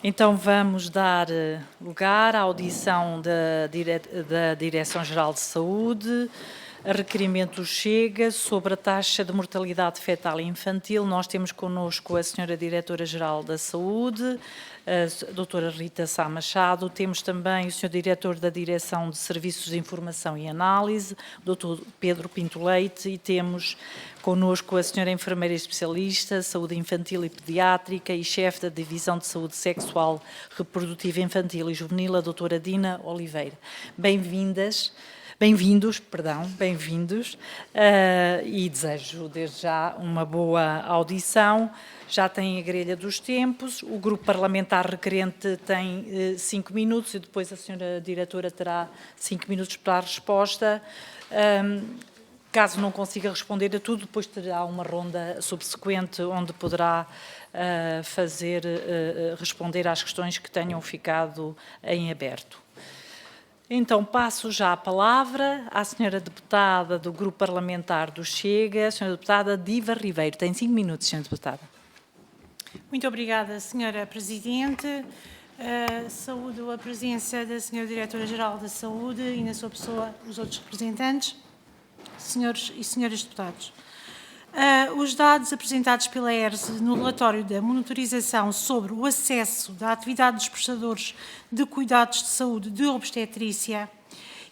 Então vamos dar lugar à audição da Direção-Geral de Saúde, a requerimento Chega sobre a taxa de mortalidade fetal e infantil. Nós temos connosco a Sra. Diretora-Geral da Saúde, a Doutora Rita Sá Machado, temos também o Sr. Diretor da Direção de Serviços de Informação e Análise, o Dr. Pedro Pinto Leite, e temos connosco a Sra. Enfermeira Especialista, Saúde Infantil e Pediátrica e Chefe da Divisão de Saúde Sexual, Reprodutiva Infantil e Juvenil, a Doutora Dina Oliveira. Bem-vindos, e desejo desde já uma boa audição. Já tem a grelha dos tempos, o grupo parlamentar requerente tem 5 minutos e depois a senhora diretora terá 5 minutos para a resposta. Caso não consiga responder a tudo, depois terá uma ronda subsequente onde poderá responder às questões que tenham ficado em aberto. Então, passo já a palavra à senhora deputada do Grupo Parlamentar do Chega, a senhora deputada Diva Ribeiro. Tem 5 minutos, senhora deputada. Muito obrigada, senhora Presidente. Saúdo a presença da senhora Diretora-Geral da Saúde e, na sua pessoa, os outros representantes, senhores e senhoras deputados. Os dados apresentados pela ERSE no relatório da monitorização sobre o acesso da atividade dos prestadores de cuidados de saúde de obstetrícia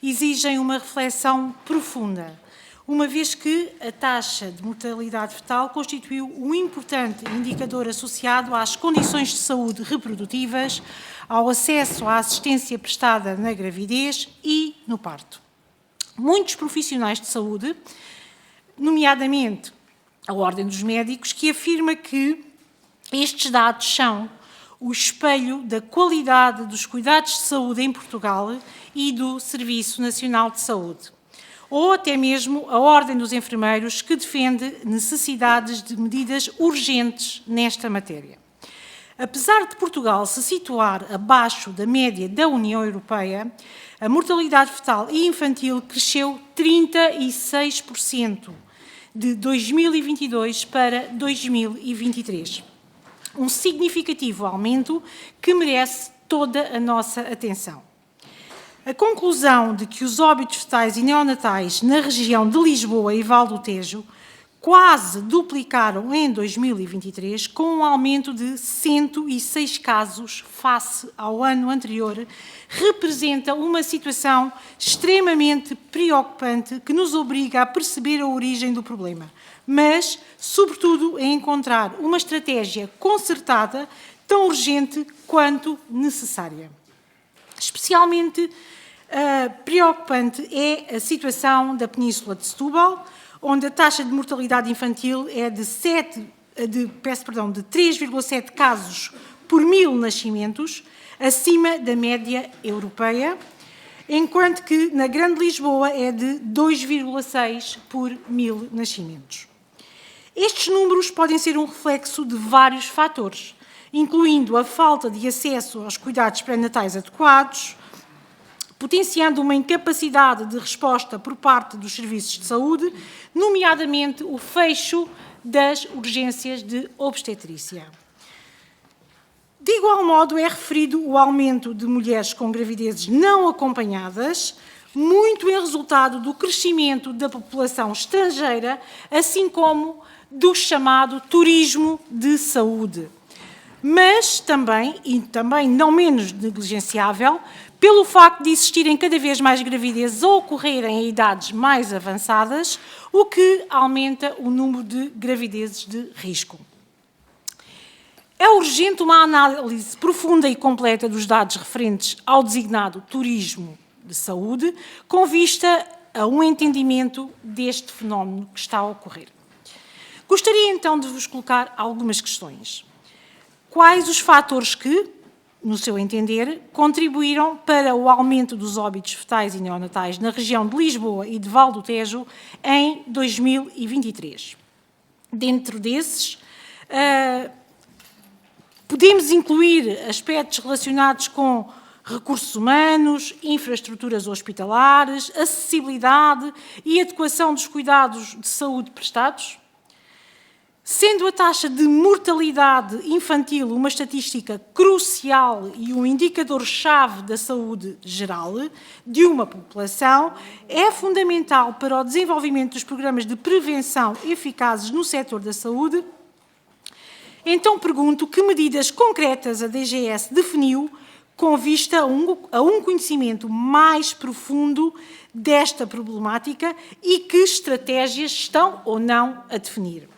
exigem uma reflexão profunda, uma vez que a taxa de mortalidade fetal constituiu um importante indicador associado às condições de saúde reprodutivas, ao acesso à assistência prestada na gravidez e no parto. Muitos profissionais de saúde, nomeadamente a Ordem dos Médicos, que afirma que estes dados são o espelho da qualidade dos cuidados de saúde em Portugal e do Serviço Nacional de Saúde. Ou até mesmo a Ordem dos Enfermeiros, que defende necessidades de medidas urgentes nesta matéria. Apesar de Portugal se situar abaixo da média da União Europeia, a mortalidade fetal e infantil cresceu 36% de 2022 para 2023. Um significativo aumento que merece toda a nossa atenção. A conclusão de que os óbitos fetais e neonatais na região de Lisboa e Val do Tejo quase duplicaram em 2023, com um aumento de 106 casos face ao ano anterior, representa uma situação extremamente preocupante que nos obriga a perceber a origem do problema, mas, sobretudo, a encontrar uma estratégia concertada tão urgente quanto necessária. Especialmente preocupante é a situação da Península de Setúbal, onde a taxa de mortalidade infantil é de 3,7 casos por 1000 nascimentos, acima da média europeia, enquanto que na Grande Lisboa é de 2,6 por 1000 nascimentos. Estes números podem ser um reflexo de vários fatores, incluindo a falta de acesso aos cuidados pré-natais adequados, potenciando uma incapacidade de resposta por parte dos serviços de saúde, nomeadamente o fecho das urgências de obstetrícia. De igual modo, é referido o aumento de mulheres com gravidezes não acompanhadas, muito em resultado do crescimento da população estrangeira, assim como do chamado turismo de saúde. Mas também, e também não menos negligenciável, pelo facto de existirem cada vez mais gravidezes a ocorrerem em idades mais avançadas, o que aumenta o número de gravidezes de risco. É urgente uma análise profunda e completa dos dados referentes ao designado turismo de saúde, com vista a um entendimento deste fenómeno que está a ocorrer. Gostaria então de vos colocar algumas questões. Quais os fatores que, no seu entender, contribuíram para o aumento dos óbitos fetais e neonatais na região de Lisboa e de Val do Tejo em 2023? Dentro desses, podemos incluir aspectos relacionados com recursos humanos, infraestruturas hospitalares, acessibilidade e adequação dos cuidados de saúde prestados? Sendo a taxa de mortalidade infantil uma estatística crucial e um indicador-chave da saúde geral de uma população, é fundamental para o desenvolvimento dos programas de prevenção eficazes no setor da saúde. Então pergunto que medidas concretas a DGS definiu com vista a um conhecimento mais profundo desta problemática e que estratégias estão ou não a definir.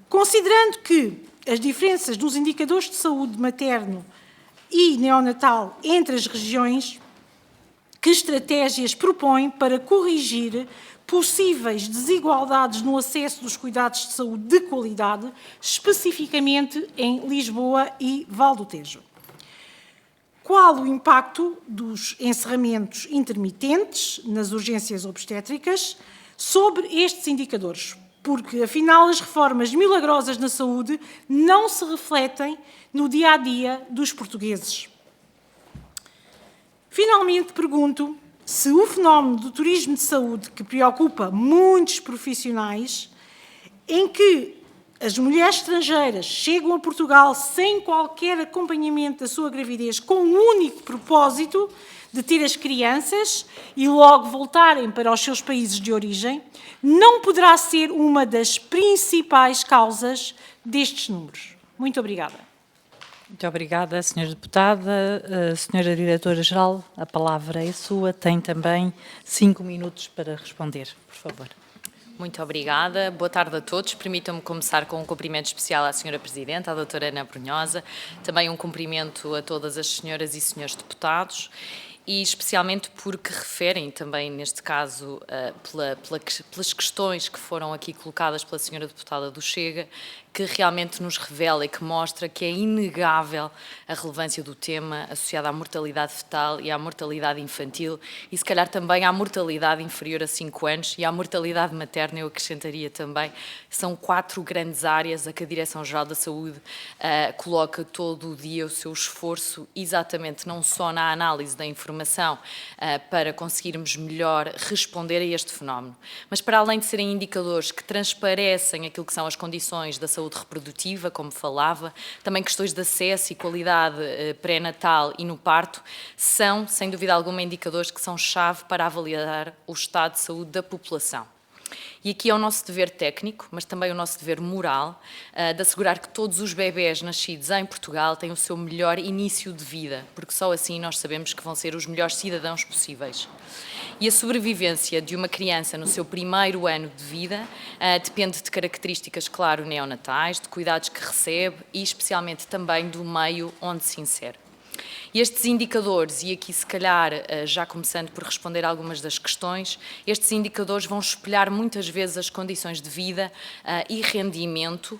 Considerando que as diferenças nos indicadores de saúde materno e neonatal entre as regiões, que estratégias propõe para corrigir possíveis desigualdades no acesso dos cuidados de saúde de qualidade, especificamente em Lisboa e Val do Tejo? Qual o impacto dos encerramentos intermitentes nas urgências obstétricas sobre estes indicadores? Porque, afinal, as reformas milagrosas na saúde não se refletem no dia-a-dia dos portugueses. Finalmente, pergunto se o fenómeno do turismo de saúde, que preocupa muitos profissionais, em que as mulheres estrangeiras chegam a Portugal sem qualquer acompanhamento da sua gravidez, com o único propósito de ter as crianças e logo voltarem para os seus países de origem, não poderá ser uma das principais causas destes números. Muito obrigada. Muito obrigada, Sra. Deputada. Sra. Diretora-Geral, a palavra é sua. Tem também 5 minutos para responder, por favor. Muito obrigada. Boa tarde a todos. Permitam-me começar com um cumprimento especial à Sra. Presidente, à doutora Ana Brunhosa, também um cumprimento a todas as senhoras e senhores deputados, e especialmente porque referem também, neste caso, pelas questões que foram aqui colocadas pela senhora deputada do Chega, que realmente nos revela e que mostra que é inegável a relevância do tema associada à mortalidade fetal e à mortalidade infantil e, se calhar, também à mortalidade inferior a 5 anos e à mortalidade materna, eu acrescentaria também. São 4 grandes áreas a que a Direção-Geral da Saúde coloca todo o dia o seu esforço, exatamente não só na análise da informação para conseguirmos melhor responder a este fenómeno, mas para além de serem indicadores que transparecem aquilo que são as condições da saúde reprodutiva, como falava, também questões de acesso e qualidade pré-natal e no parto, são, sem dúvida alguma, indicadores que são chave para avaliar o estado de saúde da população. E aqui é o nosso dever técnico, mas também o nosso dever moral, de assegurar que todos os bebés nascidos em Portugal têm o seu melhor início de vida, porque só assim nós sabemos que vão ser os melhores cidadãos possíveis. E a sobrevivência de uma criança no seu primeiro ano de vida depende de características, claro, neonatais, de cuidados que recebe e especialmente também do meio onde se insere. E estes indicadores, e aqui se calhar já começando por responder a algumas das questões, estes indicadores vão espelhar muitas vezes as condições de vida e rendimento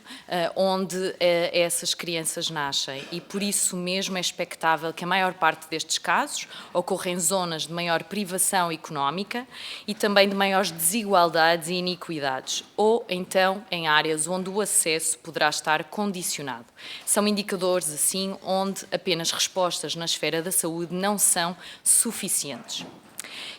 onde essas crianças nascem. E por isso mesmo é expectável que a maior parte destes casos ocorra em zonas de maior privação económica e também de maiores desigualdades e iniquidades, ou então em áreas onde o acesso poderá estar condicionado. São indicadores, assim, onde apenas respostas na esfera da saúde não são suficientes.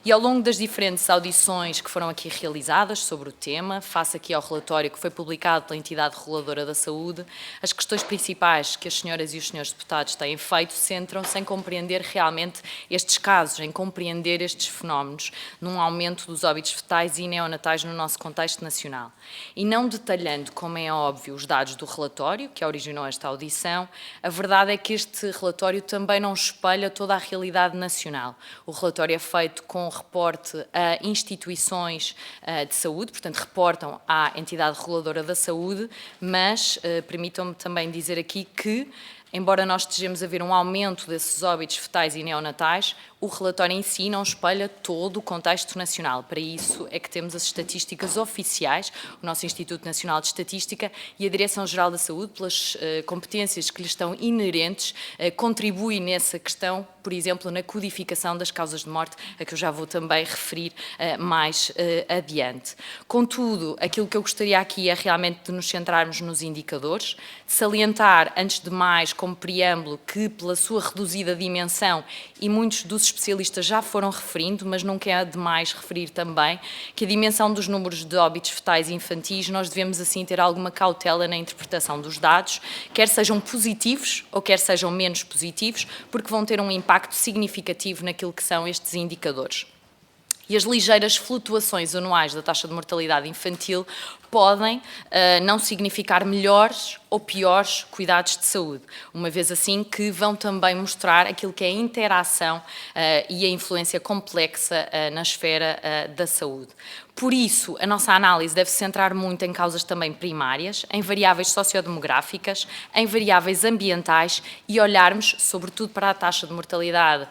E ao longo das diferentes audições que foram aqui realizadas sobre o tema, face aqui ao relatório que foi publicado pela entidade reguladora da saúde, as questões principais que as senhoras e os senhores deputados têm feito centram-se em compreender realmente estes casos, em compreender estes fenómenos, num aumento dos óbitos fetais e neonatais no nosso contexto nacional. E não detalhando, como é óbvio, os dados do relatório que originou esta audição, a verdade é que este relatório também não espelha toda a realidade nacional. O relatório é feito com reporte a instituições de saúde, portanto, reportam à entidade reguladora da saúde, mas permitam-me também dizer aqui que, embora nós estejamos a ver um aumento desses óbitos fetais e neonatais, o relatório em si não espelha todo o contexto nacional. Para isso é que temos as estatísticas oficiais, o nosso Instituto Nacional de Estatística e a Direção-Geral da Saúde, pelas competências que lhes estão inerentes, contribui nessa questão, por exemplo, na codificação das causas de morte, a que eu já vou também referir mais adiante. Contudo, aquilo que eu gostaria aqui é realmente de nos centrarmos nos indicadores, salientar, antes de mais, como preâmbulo, que pela sua reduzida dimensão e muitos dos especialistas já foram referindo, mas nunca é demais referir também que a dimensão dos números de óbitos fetais e infantis, nós devemos assim ter alguma cautela na interpretação dos dados, quer sejam positivos ou quer sejam menos positivos, porque vão ter um impacto significativo naquilo que são estes indicadores. E as ligeiras flutuações anuais da taxa de mortalidade infantil podem não significar melhores ou piores cuidados de saúde, uma vez assim que vão também mostrar aquilo que é a interação e a influência complexa na esfera da saúde. Por isso, a nossa análise deve se centrar muito em causas também primárias, em variáveis sociodemográficas, em variáveis ambientais e olharmos, sobretudo, para a taxa de mortalidade,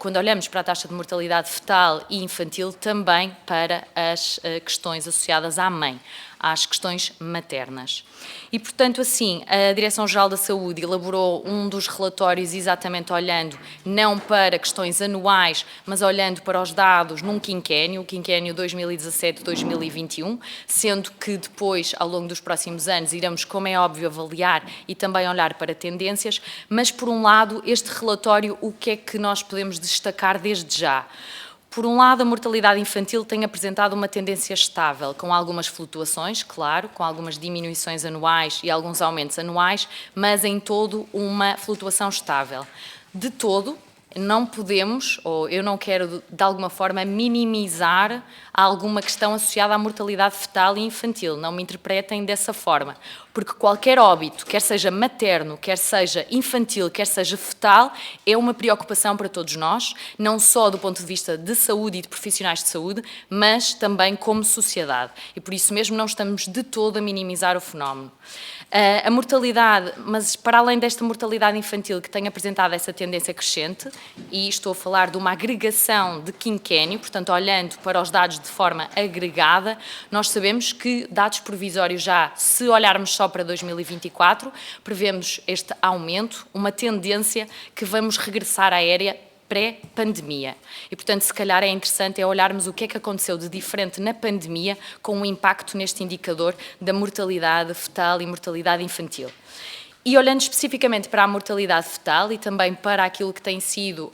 quando olhamos para a taxa de mortalidade fetal e infantil, também para as questões associadas à mãe, às questões maternas. E, portanto, assim, a Direção-Geral da Saúde elaborou um dos relatórios exatamente olhando não para questões anuais, mas olhando para os dados num quinquênio, o quinquênio 2017-2021, sendo que depois, ao longo dos próximos anos, iremos, como é óbvio, avaliar e também olhar para tendências, mas, por um lado, este relatório, o que é que nós podemos destacar desde já? Por um lado, a mortalidade infantil tem apresentado uma tendência estável, com algumas flutuações, claro, com algumas diminuições anuais e alguns aumentos anuais, mas em todo uma flutuação estável. De todo, não podemos, ou eu não quero de alguma forma minimizar alguma questão associada à mortalidade fetal e infantil, não me interpretem dessa forma, porque qualquer óbito, quer seja materno, quer seja infantil, quer seja fetal, é uma preocupação para todos nós, não só do ponto de vista de saúde e de profissionais de saúde, mas também como sociedade, e por isso mesmo não estamos de todo a minimizar o fenómeno. A mortalidade, mas para além desta mortalidade infantil que tem apresentado essa tendência crescente, e estou a falar de uma agregação de quinquênio, portanto, olhando para os dados de forma agregada, nós sabemos que, dados provisórios já, se olharmos só para 2024, prevemos este aumento, uma tendência que vamos regressar à era pré-pandemia. E, portanto, se calhar é interessante olharmos o que é que aconteceu de diferente na pandemia com o impacto neste indicador da mortalidade fetal e mortalidade infantil. E olhando especificamente para a mortalidade fetal e também para aquilo que tem sido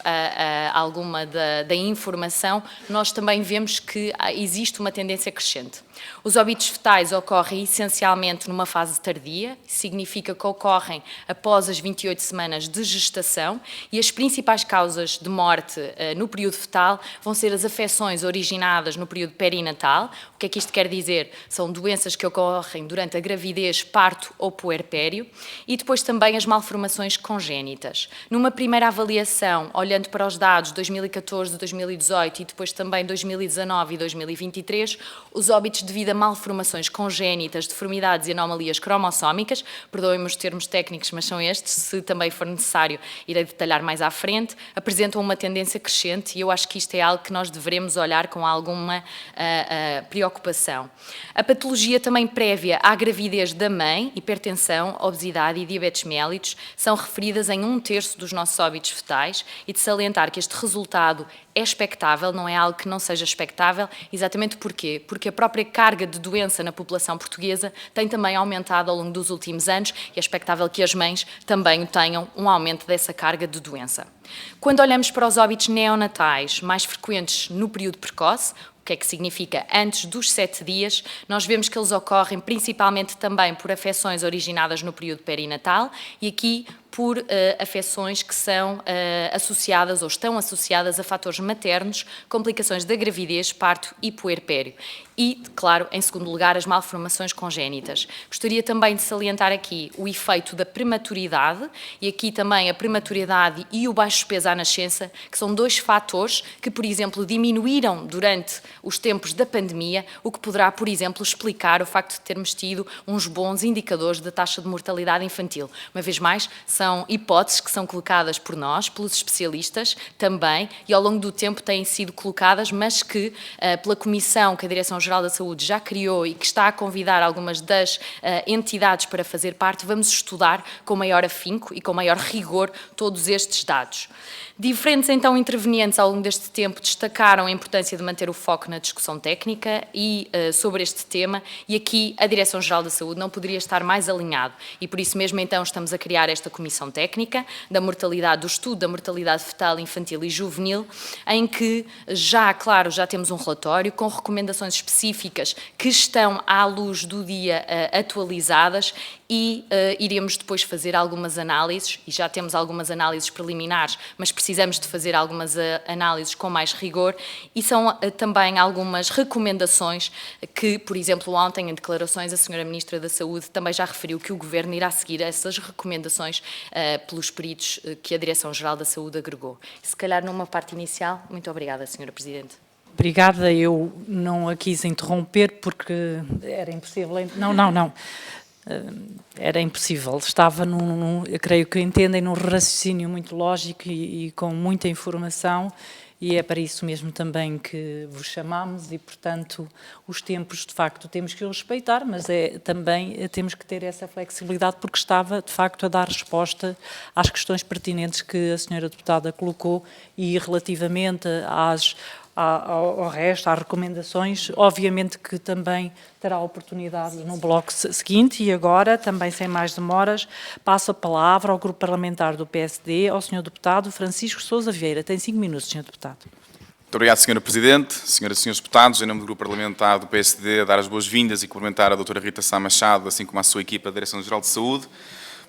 alguma da informação, nós também vemos que existe uma tendência crescente. Os óbitos fetais ocorrem essencialmente numa fase tardia, significa que ocorrem após as 28 semanas de gestação, e as principais causas de morte no período fetal vão ser as afecções originadas no período perinatal. O que é que isto quer dizer? São doenças que ocorrem durante a gravidez, parto ou puerpério, e depois também as malformações congénitas. Numa primeira avaliação, olhando para os dados 2014, 2018 e depois também 2019 e 2023, os óbitos devido a malformações congénitas, deformidades e anomalias cromossómicas, perdoem-me os termos técnicos, mas são estes, se também for necessário irei detalhar mais à frente, apresentam uma tendência crescente e eu acho que isto é algo que nós devemos olhar com alguma preocupação. A patologia também prévia à gravidez da mãe, hipertensão, obesidade e diabetes mellitus, são referidas em 1/3 dos nossos óbitos fetais, e de salientar que este resultado é expectável, não é algo que não seja expectável. Exatamente porquê? Porque a própria carga de doença na população portuguesa tem também aumentado ao longo dos últimos anos e é expectável que as mães também tenham um aumento dessa carga de doença. Quando olhamos para os óbitos neonatais mais frequentes no período precoce, o que é que significa antes dos 7 dias, nós vemos que eles ocorrem principalmente também por afecções originadas no período perinatal e aqui por afecções que são associadas ou estão associadas a fatores maternos, complicações da gravidez, parto e puerpério. E, claro, em segundo lugar, as malformações congénitas. Gostaria também de salientar aqui o efeito da prematuridade, e aqui também a prematuridade e o baixo peso à nascença, que são 2 fatores que, por exemplo, diminuíram durante os tempos da pandemia, o que poderá, por exemplo, explicar o facto de termos tido uns bons indicadores da taxa de mortalidade infantil. Uma vez mais, são hipóteses que são colocadas por nós, pelos especialistas também, e ao longo do tempo têm sido colocadas, mas que, pela Comissão que a Direção-Geral Direção-Geral da Saúde já criou e que está a convidar algumas das entidades para fazer parte, vamos estudar com maior afinco e com maior rigor todos estes dados. Diferentes, então, intervenientes ao longo deste tempo destacaram a importância de manter o foco na discussão técnica e sobre este tema, e aqui a Direção-Geral da Saúde não poderia estar mais alinhado, e por isso mesmo, então, estamos a criar esta comissão técnica da mortalidade, do estudo da mortalidade fetal, infantil e juvenil, em que já temos um relatório com recomendações específicas que estão à luz do dia atualizadas, e iremos depois fazer algumas análises, e já temos algumas análises preliminares, mas precisamos de fazer algumas análises com mais rigor, e são também algumas recomendações que, por exemplo, ontem em declarações a Sra. Ministra da Saúde também já referiu que o Governo irá seguir essas recomendações pelos peritos que a Direção-Geral da Saúde agregou. Se calhar numa parte inicial, muito obrigada, Sra. Presidente. Obrigada, eu não a quis interromper porque era impossível. Não. Era impossível, estava eu creio que entendem, num raciocínio muito lógico e com muita informação, e é para isso mesmo também que vos chamamos, e portanto os tempos de facto temos que os respeitar, mas também temos que ter essa flexibilidade, porque estava de facto a dar resposta às questões pertinentes que a senhora deputada colocou, e relativamente ao resto, às recomendações, obviamente que também terá oportunidade no bloco seguinte. E agora, também sem mais demoras, passo a palavra ao Grupo Parlamentar do PSD, ao Sr. Deputado Francisco Sousa Vieira. Tem 5 minutos, Sr. Deputado. Muito obrigado, Sra. Presidente. Senhoras e Srs. Deputados, em nome do Grupo Parlamentar do PSD, a dar as boas-vindas e cumprimentar a doutora Rita Sá Machado, assim como a sua equipa da Direção-Geral de Saúde.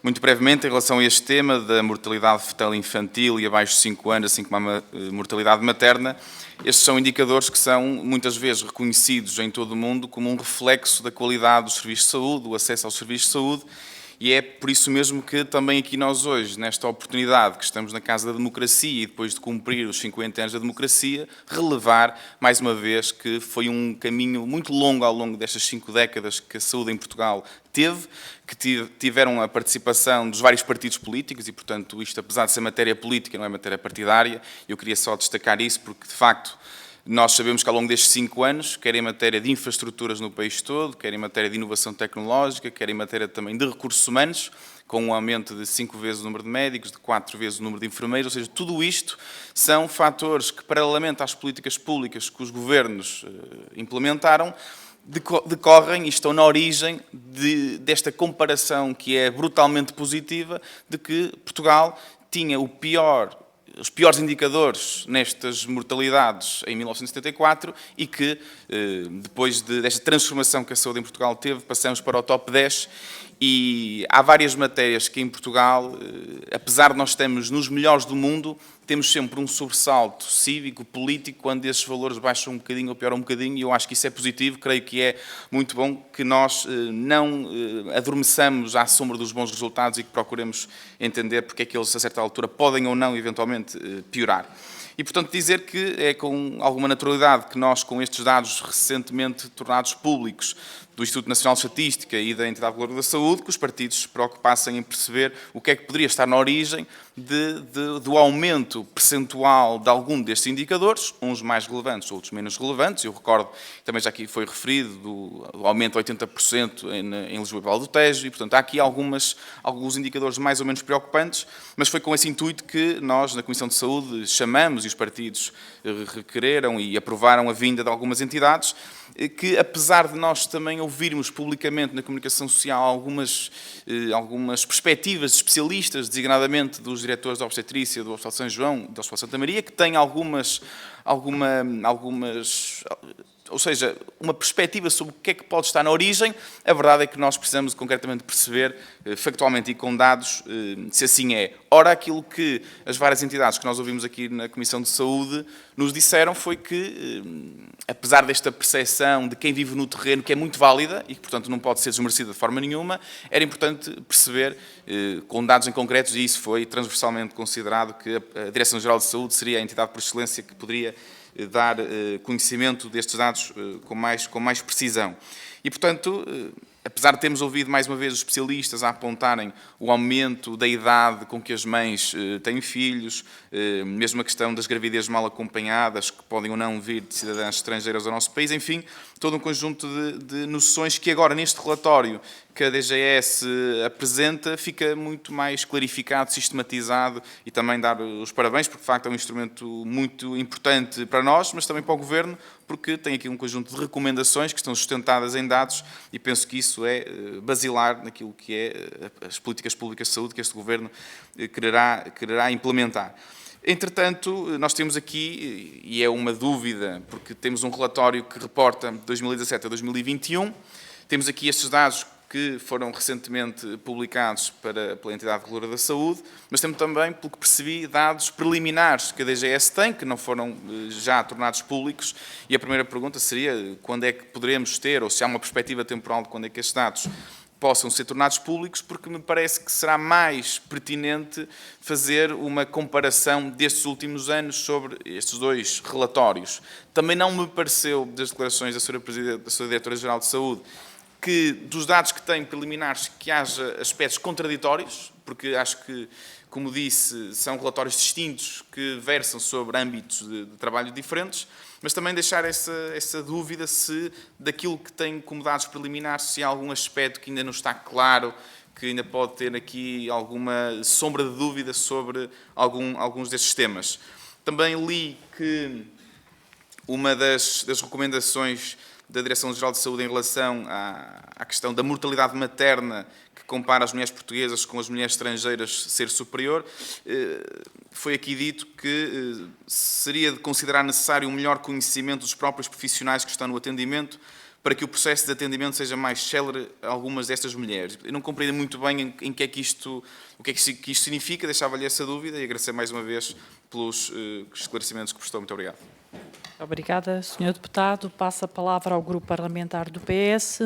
Muito brevemente, em relação a este tema da mortalidade fetal infantil e abaixo de 5 anos, assim como a mortalidade materna, estes são indicadores que são muitas vezes reconhecidos em todo o mundo como um reflexo da qualidade dos serviços de saúde, do acesso aos serviços de saúde, e é por isso mesmo que também aqui nós hoje, nesta oportunidade que estamos na Casa da Democracia e depois de cumprir os 50 anos da democracia, relevar mais uma vez que foi um caminho muito longo ao longo destas 5 décadas que a saúde em Portugal teve, que tiveram a participação dos vários partidos políticos e, portanto, isto, apesar de ser matéria política, não é matéria partidária. Eu queria só destacar isso porque, de facto, nós sabemos que ao longo destes 5 anos, quer em matéria de infraestruturas no país todo, quer em matéria de inovação tecnológica, quer em matéria também de recursos humanos, com um aumento de 5 vezes o número de médicos, de 4 vezes o número de enfermeiros, ou seja, tudo isto são fatores que, paralelamente às políticas públicas que os governos implementaram, decorrem e estão na origem desta comparação que é brutalmente positiva, de que Portugal tinha os piores indicadores nestas mortalidades em 1974 e que, depois desta transformação que a saúde em Portugal teve, passamos para o top 10. E há várias matérias que em Portugal, apesar de nós estarmos nos melhores do mundo, temos sempre um sobressalto cívico, político, quando esses valores baixam um bocadinho ou pioram um bocadinho, e eu acho que isso é positivo. Creio que é muito bom que nós não adormeçamos à sombra dos bons resultados e que procuremos entender porque é que eles, a certa altura, podem ou não, eventualmente, piorar. E, portanto, dizer que é com alguma naturalidade que nós, com estes dados recentemente tornados públicos do Instituto Nacional de Estatística e da Entidade Reguladora da Saúde, que os partidos se preocupassem em perceber o que é que poderia estar na origem do aumento percentual de algum destes indicadores, uns mais relevantes, outros menos relevantes. Eu recordo, também já aqui foi referido, do aumento de 80% em Lisboa e Vale do Tejo, e, portanto, há aqui alguns indicadores mais ou menos preocupantes, mas foi com esse intuito que nós, na Comissão de Saúde, chamamos, e os partidos requereram e aprovaram a vinda de algumas entidades, que, apesar de nós também ouvirmos publicamente na comunicação social algumas perspectivas de especialistas, designadamente dos diretores da obstetrícia, do Hospital de São João e do Hospital de Santa Maria, que têm ou seja, uma perspectiva sobre o que é que pode estar na origem, a verdade é que nós precisamos concretamente perceber, factualmente e com dados, se assim é. Ora, aquilo que as várias entidades que nós ouvimos aqui na Comissão de Saúde nos disseram foi que, apesar desta percepção de quem vive no terreno, que é muito válida e que, portanto, não pode ser desmerecida de forma nenhuma, era importante perceber, com dados em concretos, e isso foi transversalmente considerado, que a Direção-Geral de Saúde seria a entidade por excelência que poderia dar conhecimento destes dados com mais precisão. E, portanto, apesar de termos ouvido mais uma vez os especialistas a apontarem o aumento da idade com que as mães têm filhos, mesmo a questão das gravidezes mal acompanhadas, que podem ou não vir de cidadãs estrangeiras ao nosso país, enfim, todo um conjunto de noções que agora neste relatório que a DGS apresenta fica muito mais clarificado, sistematizado, e também dar os parabéns, porque de facto é um instrumento muito importante para nós, mas também para o Governo, porque tem aqui um conjunto de recomendações que estão sustentadas em dados, e penso que isso é basilar naquilo que é as políticas públicas de saúde que este Governo quererá implementar. Entretanto, nós temos aqui, e é uma dúvida, porque temos um relatório que reporta de 2017 a 2021, temos aqui estes dados que foram recentemente publicados pela Entidade Reguladora da Saúde, mas temos também, pelo que percebi, dados preliminares que a DGS tem, que não foram já tornados públicos, e a primeira pergunta seria quando é que poderemos ter, ou se há uma perspectiva temporal de quando é que estes dados possam ser tornados públicos, porque me parece que será mais pertinente fazer uma comparação destes últimos anos sobre estes dois relatórios. Também não me pareceu, das declarações da Sra. Presidente, da Sra. Diretora-Geral de Saúde, que dos dados que têm preliminares que haja aspectos contraditórios, porque acho que, como disse, são relatórios distintos que versam sobre âmbitos de trabalho diferentes, mas também deixar essa dúvida se daquilo que tem como dados preliminares, se há algum aspecto que ainda não está claro, que ainda pode ter aqui alguma sombra de dúvida sobre alguns destes temas. Também li que uma das recomendações da Direção-Geral de Saúde em relação à questão da mortalidade materna, que compara as mulheres portuguesas com as mulheres estrangeiras ser superior, foi aqui dito que seria de considerar necessário um melhor conhecimento dos próprios profissionais que estão no atendimento para que o processo de atendimento seja mais célere a algumas destas mulheres. Eu não compreendo muito bem o que é que isto significa, deixava-lhe essa dúvida e agradecer mais uma vez pelos esclarecimentos que prestou. Muito obrigado. Obrigada, Sr. Deputado. Passo a palavra ao Grupo Parlamentar do PS.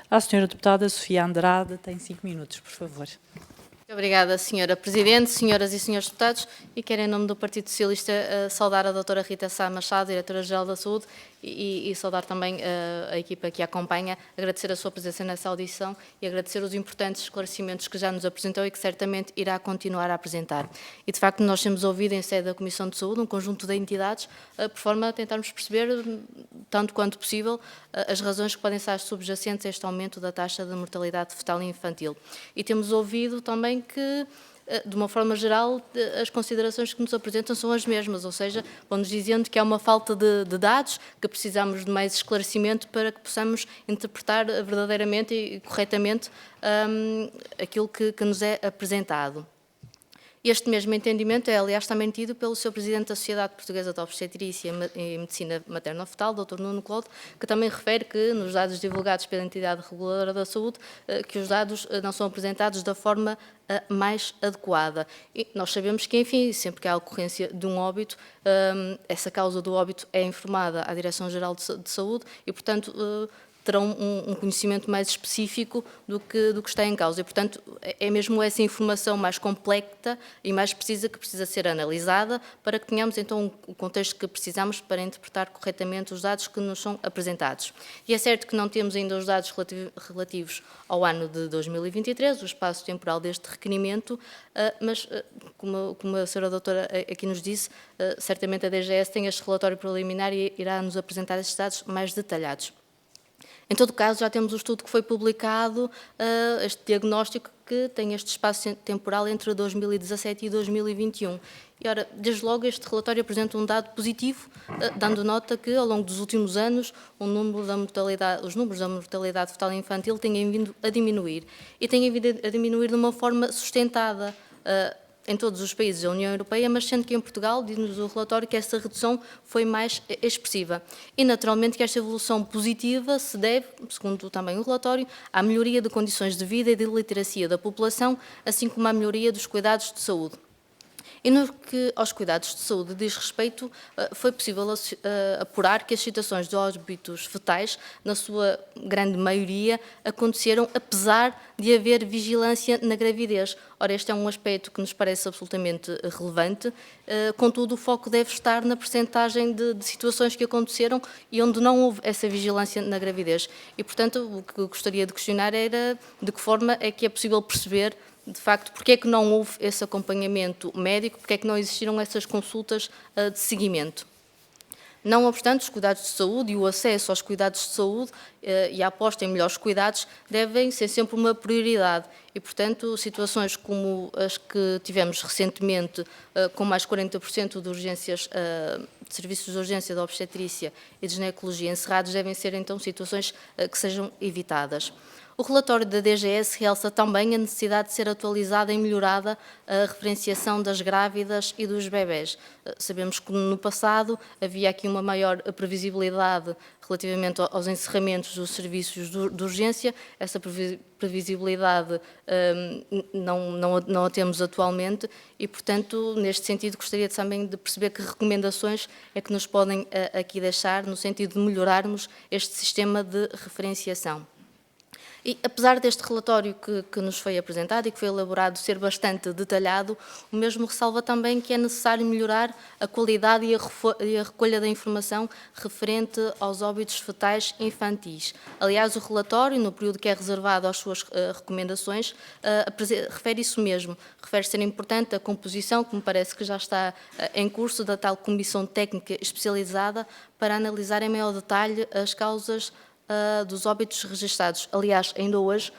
A Sra. Deputada Sofia Andrade tem 5 minutos, por favor. Muito obrigada, Sra. Presidente, senhoras e senhores deputados, e quero, em nome do Partido Socialista, saudar a doutora Rita Sá Machado, Diretora-Geral da Saúde, e saudar também a equipa que a acompanha, agradecer a sua presença nessa audição e agradecer os importantes esclarecimentos que já nos apresentou e que certamente irá continuar a apresentar. E, de facto, nós temos ouvido em sede da Comissão de Saúde um conjunto de entidades, por forma a tentarmos perceber, tanto quanto possível, as razões que podem estar subjacentes a este aumento da taxa de mortalidade fetal e infantil. E temos ouvido também que, de uma forma geral, as considerações que nos apresentam são as mesmas, ou seja, vão-nos dizendo que há uma falta de dados, que precisamos de mais esclarecimento para que possamos interpretar verdadeiramente e corretamente aquilo que nos é apresentado. Este mesmo entendimento é, aliás, também tido pelo Sr. Presidente da Sociedade Portuguesa de Obstetrícia e Medicina Materno-Fetal, Dr. Nuno Clodo, que também refere que, nos dados divulgados pela Entidade Reguladora da Saúde, que os dados não são apresentados da forma mais adequada. E nós sabemos que, enfim, sempre que há a ocorrência de um óbito, essa causa do óbito é informada à Direção-Geral de Saúde e, portanto, terão um conhecimento mais específico do que está em causa. E, portanto, é mesmo essa informação mais completa e mais precisa que precisa ser analisada para que tenhamos, então, o contexto que precisamos para interpretar corretamente os dados que nos são apresentados. E é certo que não temos ainda os dados relativos ao ano de 2023, o espaço temporal deste requerimento, mas, como a senhora doutora aqui nos disse, certamente a DGS tem este relatório preliminar e irá nos apresentar estes dados mais detalhados. Em todo caso, já temos o estudo que foi publicado, este diagnóstico que tem este espaço temporal entre 2017 e 2021. E, ora, desde logo, este relatório apresenta um dado positivo, dando nota que, ao longo dos últimos anos, os números da mortalidade fetal e infantil têm vindo a diminuir. E têm vindo a diminuir de uma forma sustentada, em todos os países da União Europeia, mas sendo que em Portugal, diz-nos o relatório, que essa redução foi mais expressiva. E, naturalmente, que esta evolução positiva se deve, segundo também o relatório, à melhoria de condições de vida e de literacia da população, assim como à melhoria dos cuidados de saúde. E no que aos cuidados de saúde diz respeito, foi possível apurar que as situações de óbitos fetais, na sua grande maioria, aconteceram apesar de haver vigilância na gravidez. Ora, este é um aspecto que nos parece absolutamente relevante, contudo, o foco deve estar na percentagem de situações que aconteceram e onde não houve essa vigilância na gravidez. E, portanto, o que gostaria de questionar era de que forma é que é possível perceber, de facto, porque é que não houve esse acompanhamento médico, porque é que não existiram essas consultas de seguimento. Não obstante, os cuidados de saúde e o acesso aos cuidados de saúde e a aposta em melhores cuidados devem ser sempre uma prioridade e, portanto, situações como as que tivemos recentemente, com mais 40% de urgências, de serviços de urgência de obstetrícia e de ginecologia encerrados, devem ser, então, situações que sejam evitadas. O relatório da DGS realça também a necessidade de ser atualizada e melhorada a referenciação das grávidas e dos bebés. Sabemos que no passado havia aqui uma maior previsibilidade relativamente aos encerramentos dos serviços de urgência. Essa previsibilidade não a temos atualmente e, portanto, neste sentido, gostaria também de perceber que recomendações é que nos podem aqui deixar no sentido de melhorarmos este sistema de referenciação. E, apesar deste relatório que nos foi apresentado e que foi elaborado ser bastante detalhado, o mesmo ressalva também que é necessário melhorar a qualidade e a recolha da informação referente aos óbitos fetais infantis. Aliás, o relatório, no período que é reservado às suas recomendações, refere isso mesmo. Refere ser importante a composição, que me parece que já está em curso, da tal comissão técnica especializada para analisar em maior detalhe as causas dos óbitos registados. Aliás, ainda hoje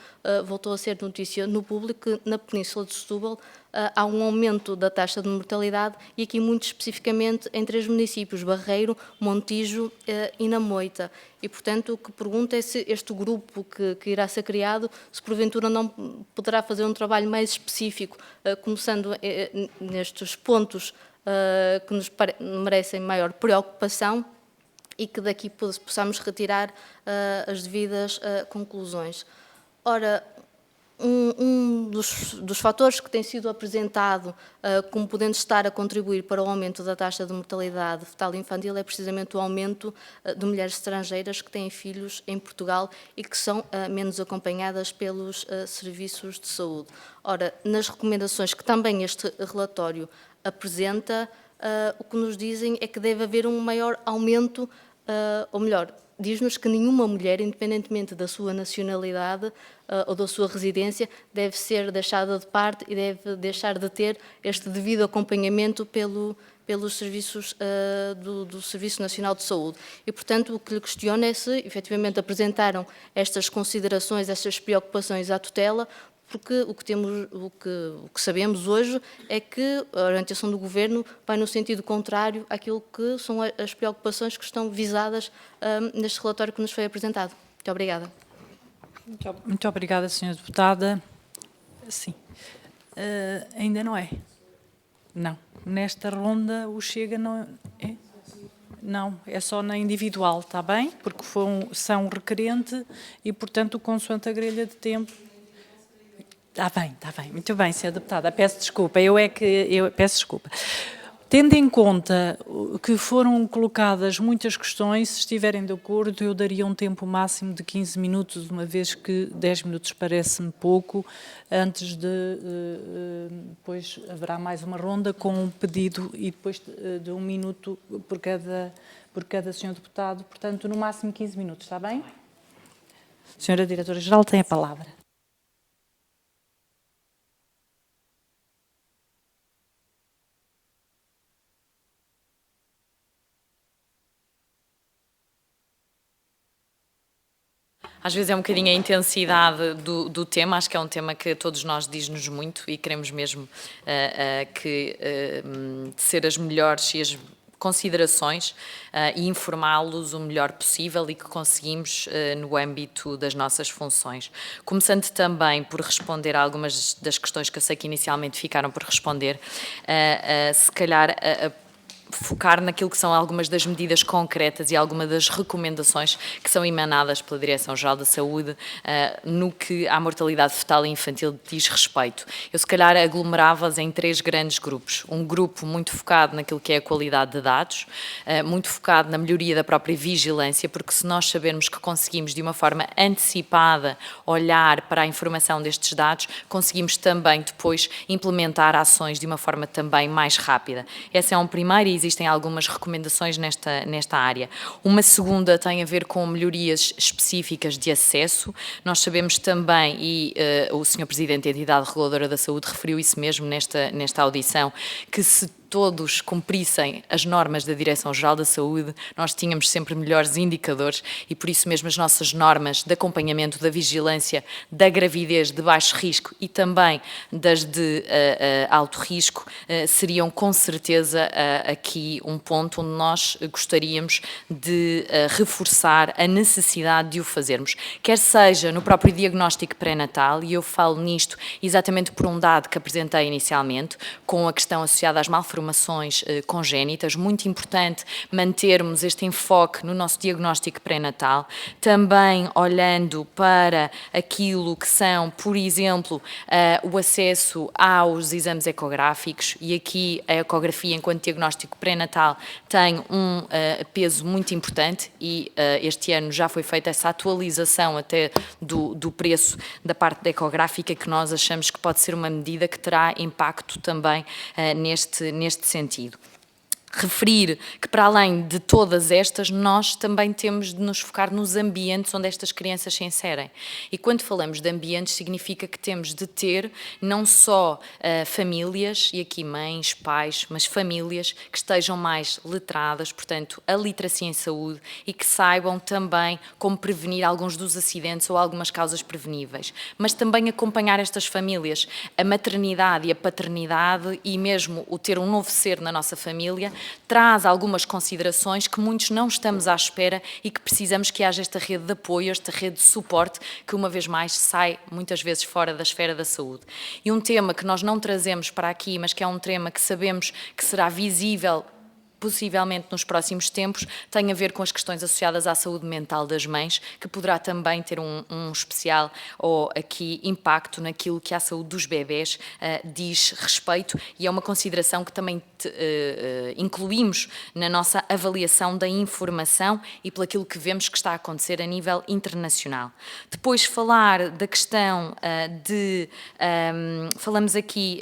voltou a ser notícia no público que na Península de Setúbal há um aumento da taxa de mortalidade e aqui muito especificamente em 3 municípios, Barreiro, Montijo e na Moita. E, portanto, o que pergunto é se este grupo que irá ser criado, se porventura não poderá fazer um trabalho mais específico, começando nestes pontos que nos merecem maior preocupação, e que daqui possamos retirar as devidas conclusões. Ora, um dos fatores que tem sido apresentado como podendo estar a contribuir para o aumento da taxa de mortalidade fetal infantil é precisamente o aumento de mulheres estrangeiras que têm filhos em Portugal e que são menos acompanhadas pelos serviços de saúde. Ora, nas recomendações que também este relatório apresenta, o que nos dizem é que deve haver um maior aumento, ou melhor, diz-nos que nenhuma mulher, independentemente da sua nacionalidade ou da sua residência, deve ser deixada de parte e deve deixar de ter este devido acompanhamento pelos serviços do Serviço Nacional de Saúde. E, portanto, o que lhe questiono é se, efetivamente, apresentaram estas considerações, estas preocupações à tutela, porque o que sabemos hoje é que a orientação do Governo vai no sentido contrário àquilo que são as preocupações que estão visadas neste relatório que nos foi apresentado. Muito obrigada. Muito obrigada, Sra. Deputada. Sim. Ainda não é? Não. Nesta ronda o Chega não é? Não, é só na individual, está bem? Porque são requerente e, portanto, consoante a grelha de tempo. Está bem. Muito bem, Sra. Deputada. Peço desculpa. Eu peço desculpa. Tendo em conta que foram colocadas muitas questões, se estiverem de acordo, eu daria um tempo máximo de 15 minutos, uma vez que 10 minutos parece-me pouco, antes de... depois haverá mais uma ronda com um pedido e depois de 1 minuto por cada Sr. Deputado. Portanto, no máximo 15 minutos, está bem? Sra. Diretora-Geral, tem a palavra. Às vezes é um bocadinho a intensidade do tema, acho que é um tema que a todos nós diz-nos muito e queremos mesmo ser as melhores e as considerações e informá-los o melhor possível e que conseguimos no âmbito das nossas funções. Começando também por responder a algumas das questões que eu sei que inicialmente ficaram por responder, se calhar focar naquilo que são algumas das medidas concretas e algumas das recomendações que são emanadas pela Direção-Geral da Saúde no que à mortalidade fetal e infantil diz respeito. Eu, se calhar, aglomerava-as em 3 grandes grupos. Um grupo muito focado naquilo que é a qualidade de dados, muito focado na melhoria da própria vigilância, porque se nós sabermos que conseguimos, de uma forma antecipada, olhar para a informação destes dados, conseguimos também depois implementar ações de uma forma também mais rápida. Esse é um primeiro e existem algumas recomendações nesta área. Uma segunda tem a ver com melhorias específicas de acesso. Nós sabemos também, e o Sr. Presidente da Entidade Reguladora da Saúde referiu isso mesmo nesta audição, que se todos cumprissem as normas da Direção-Geral da Saúde, nós tínhamos sempre melhores indicadores e por isso mesmo as nossas normas de acompanhamento da vigilância da gravidez de baixo risco e também das de alto risco seriam com certeza aqui um ponto onde nós gostaríamos de reforçar a necessidade de o fazermos, quer seja no próprio diagnóstico pré-natal, e eu falo nisto exatamente por um dado que apresentei inicialmente, com a questão associada às malformações congénitas, muito importante mantermos este enfoque no nosso diagnóstico pré-natal, também olhando para aquilo que são, por exemplo, o acesso aos exames ecográficos, e aqui a ecografia enquanto diagnóstico pré-natal tem um peso muito importante e este ano já foi feita essa atualização até do preço da parte da ecográfica, que nós achamos que pode ser uma medida que terá impacto também neste sentido. Referir que, para além de todas estas, nós também temos de nos focar nos ambientes onde estas crianças se inserem. E quando falamos de ambientes, significa que temos de ter não só famílias, e aqui mães, pais, mas famílias que estejam mais letradas, portanto, a literacia em saúde, e que saibam também como prevenir alguns dos acidentes ou algumas causas preveníveis. Mas também acompanhar estas famílias, a maternidade e a paternidade, e mesmo o ter um novo ser na nossa família, traz algumas considerações que muitos não estamos à espera e que precisamos que haja esta rede de apoio, esta rede de suporte, que uma vez mais sai muitas vezes fora da esfera da saúde. E um tema que nós não trazemos para aqui, mas que é um tema que sabemos que será visível possivelmente nos próximos tempos, tem a ver com as questões associadas à saúde mental das mães, que poderá também ter um especial ou aqui impacto naquilo que a saúde dos bebés diz respeito, e é uma consideração que também incluímos na nossa avaliação da informação e pelo aquilo que vemos que está a acontecer a nível internacional. Depois falar da questão falamos aqui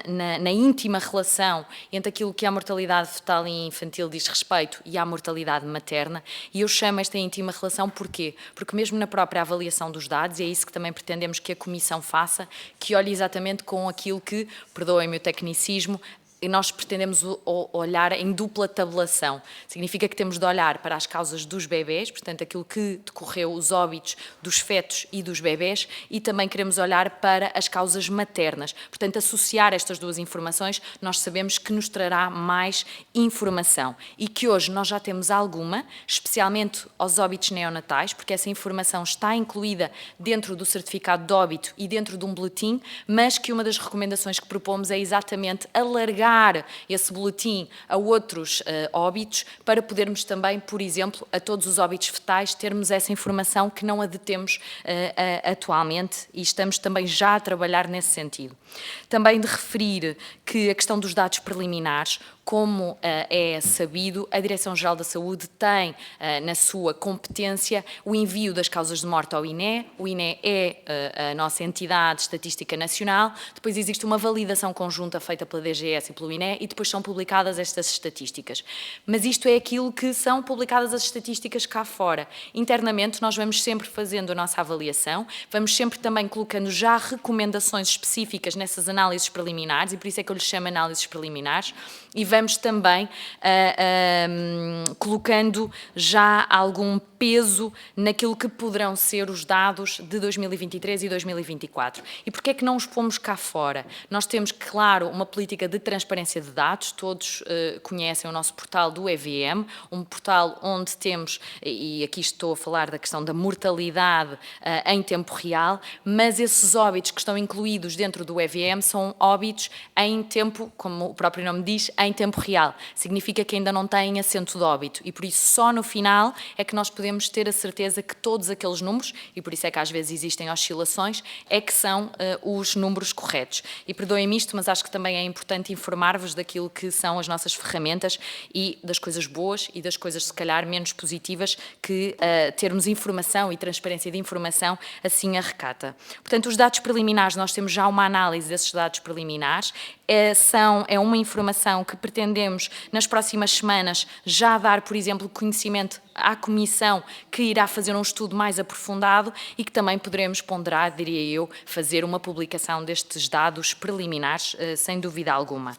na íntima relação entre aquilo que é a mortalidade fetal e infantil diz respeito e à mortalidade materna, e eu chamo esta íntima relação porquê? Porque mesmo na própria avaliação dos dados, e é isso que também pretendemos que a Comissão faça, que olhe exatamente com aquilo que, perdoem-me o tecnicismo, e nós pretendemos olhar em dupla tabulação. Significa que temos de olhar para as causas dos bebés, portanto, aquilo que decorreu, os óbitos dos fetos e dos bebés, e também queremos olhar para as causas maternas. Portanto, associar estas duas informações, nós sabemos que nos trará mais informação. E que hoje nós já temos alguma, especialmente aos óbitos neonatais, porque essa informação está incluída dentro do certificado de óbito e dentro de um boletim, mas que uma das recomendações que propomos é exatamente alargar esse boletim a outros óbitos, para podermos também, por exemplo, a todos os óbitos fetais, termos essa informação que não a detemos atualmente, e estamos também já a trabalhar nesse sentido. Também de referir que a questão dos dados preliminares, como é sabido, a Direção-Geral da Saúde tem na sua competência o envio das causas de morte ao INE. O INE é a nossa entidade estatística nacional, depois existe uma validação conjunta feita pela DGS e pelo INE, e depois são publicadas estas estatísticas. Mas isto é aquilo que são publicadas as estatísticas cá fora. Internamente nós vamos sempre fazendo a nossa avaliação, vamos sempre também colocando já recomendações específicas nessas análises preliminares, e por isso é que eu lhes chamo análises preliminares, e vamos também colocando já algum peso naquilo que poderão ser os dados de 2023 e 2024. E porquê é que não os pomos cá fora? Nós temos, claro, uma política de transparência transparência de dados. Todos conhecem o nosso portal do EVM, um portal onde temos, e aqui estou a falar da questão da mortalidade em tempo real, mas esses óbitos que estão incluídos dentro do EVM são óbitos em tempo, como o próprio nome diz, em tempo real. Significa que ainda não têm assento de óbito e por isso só no final é que nós podemos ter a certeza que todos aqueles números, e por isso é que às vezes existem oscilações, é que são os números corretos. E perdoem-me isto, mas acho que também é importante informar-vos daquilo que são as nossas ferramentas e das coisas boas e das coisas, se calhar, menos positivas que termos informação e transparência de informação assim arrecata. Portanto, os dados preliminares, nós temos já uma análise desses dados preliminares, é uma informação que pretendemos, nas próximas semanas, já dar, por exemplo, conhecimento à Comissão, que irá fazer um estudo mais aprofundado e que também poderemos ponderar, diria eu, fazer uma publicação destes dados preliminares, sem dúvida alguma.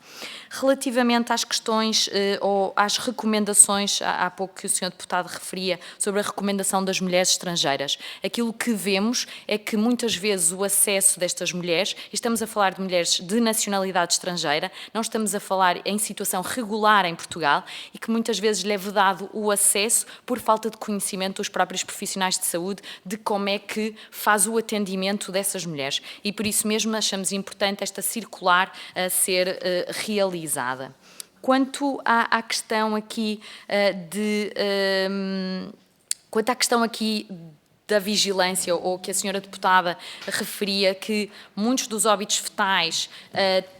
Relativamente às questões ou às recomendações, há pouco que o Sr. Deputado referia sobre a recomendação das mulheres estrangeiras, aquilo que vemos é que muitas vezes o acesso destas mulheres, e estamos a falar de mulheres de nacionalidade estrangeira, não estamos a falar em situação regular em Portugal e que muitas vezes lhe é vedado o acesso por falta de conhecimento dos próprios profissionais de saúde de como é que faz o atendimento dessas mulheres. E por isso mesmo achamos importante esta circular a ser realizada. Quanto à questão aqui da vigilância, ou que a senhora deputada referia que muitos dos óbitos fetais